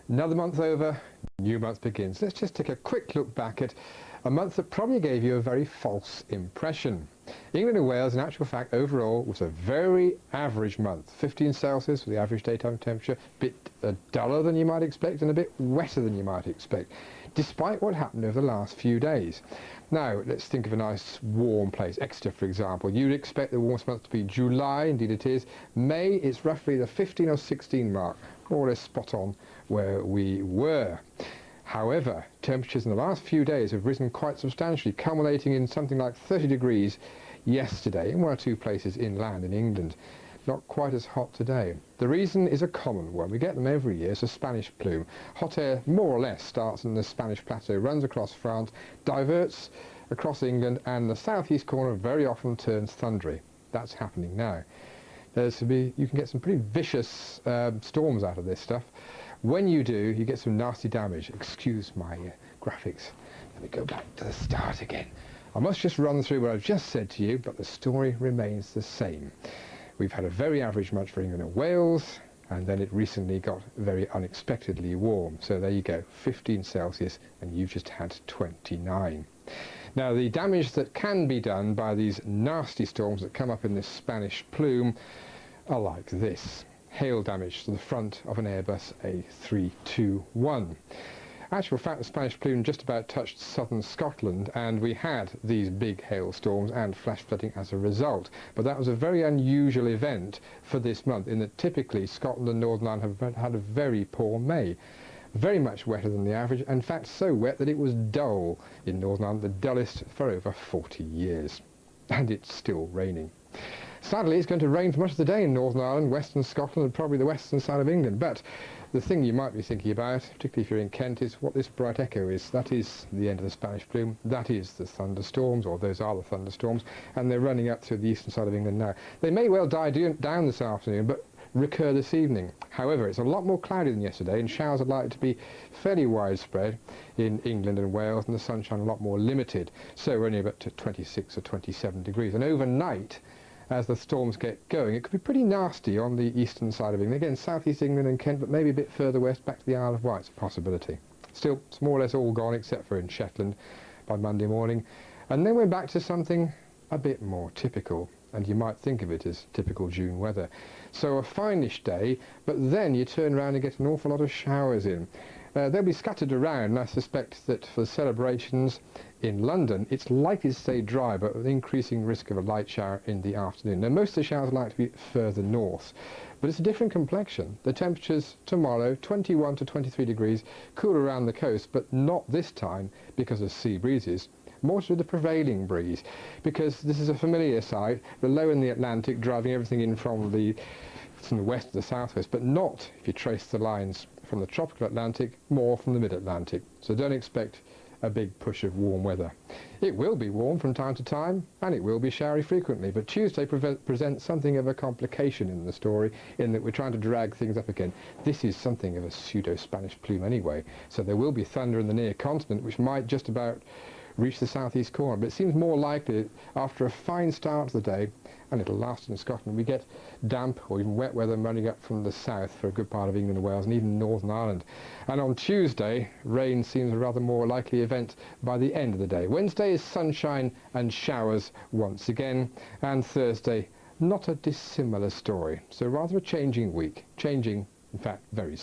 Another month over, new month begins. Let's just take a quick look back at a month that probably gave you a very false impression. England and Wales, in actual fact, overall was a very average month. 15 Celsius for the average daytime temperature, a bit duller than you might expect and a bit wetter than you might expect, despite what happened over the last few days. Now, let's think of a nice warm place, Exeter for example. You'd expect the warmest month to be July, indeed it is. May, it's roughly the 15 or 16 mark, more or less spot on where we were. However, temperatures in the last few days have risen quite substantially, culminating in something like 30 degrees yesterday in one or two places inland in England. Not quite as hot today. The reason is a common one. We get them every year. It's a Spanish plume. Hot air more or less starts in the Spanish plateau, runs across France, diverts across England, and the southeast corner very often turns thundery. That's happening now. You can get some pretty vicious storms out of this stuff. When you do, you get some nasty damage. Excuse my graphics. Let me go back to the start again. I must just run through what I've just said to you, but the story remains the same. We've had a very average month for England and Wales, and then it recently got very unexpectedly warm. So there you go, 15 Celsius, and you've just had 29. Now, the damage that can be done by these nasty storms that come up in this Spanish plume are like this. Hail damage to the front of an Airbus A321. Actual fact, the Spanish plume just about touched southern Scotland, and we had these big hailstorms and flash flooding as a result. But that was a very unusual event for this month, in that typically Scotland and Northern Ireland have had a very poor May. Very much wetter than the average, in fact so wet that it was dull in Northern Ireland, the dullest for over 40 years. And it's still raining. Sadly, it's going to rain for much of the day in Northern Ireland, Western Scotland and probably the western side of England. But the thing you might be thinking about, particularly if you're in Kent, is what this bright echo is. That is the end of the Spanish plume. That is the thunderstorms, or those are the thunderstorms, and they're running up through the eastern side of England now. They may well die down this afternoon, but recur this evening. However, it's a lot more cloudy than yesterday, and showers are likely to be fairly widespread in England and Wales, and the sunshine a lot more limited. So we're only about to 26 or 27 degrees. And overnight, as the storms get going, it could be pretty nasty on the eastern side of England. Again, southeast England and Kent, but maybe a bit further west, back to the Isle of Wight's a possibility. Still, it's more or less all gone, except for in Shetland by Monday morning. And then we're back to something a bit more typical, and you might think of it as typical June weather. So a fine-ish day, but then you turn around and get an awful lot of showers in. They'll be scattered around, and I suspect that for the celebrations in London, it's likely to stay dry, but with increasing risk of a light shower in the afternoon. Now, most of the showers are likely to be further north, but it's a different complexion. The temperatures tomorrow, 21 to 23 degrees, cooler around the coast, but not this time because of sea breezes. More to the prevailing breeze, because this is a familiar sight, below in the Atlantic, driving everything in from the west to the southwest, but not, if you trace the lines from the tropical Atlantic, more from the mid-Atlantic. So don't expect a big push of warm weather. It will be warm from time to time, and it will be showery frequently, but Tuesday presents something of a complication in the story, in that we're trying to drag things up again. This is something of a pseudo-Spanish plume anyway, so there will be thunder in the near continent, which might just about reach the southeast corner, but it seems more likely after a fine start to the day, and it'll last in Scotland, we get damp or even wet weather running up from the south for a good part of England and Wales, and even Northern Ireland. And on Tuesday, rain seems a rather more likely event by the end of the day. Wednesday is sunshine and showers once again, and Thursday, not a dissimilar story. So rather a changing week, changing, in fact, very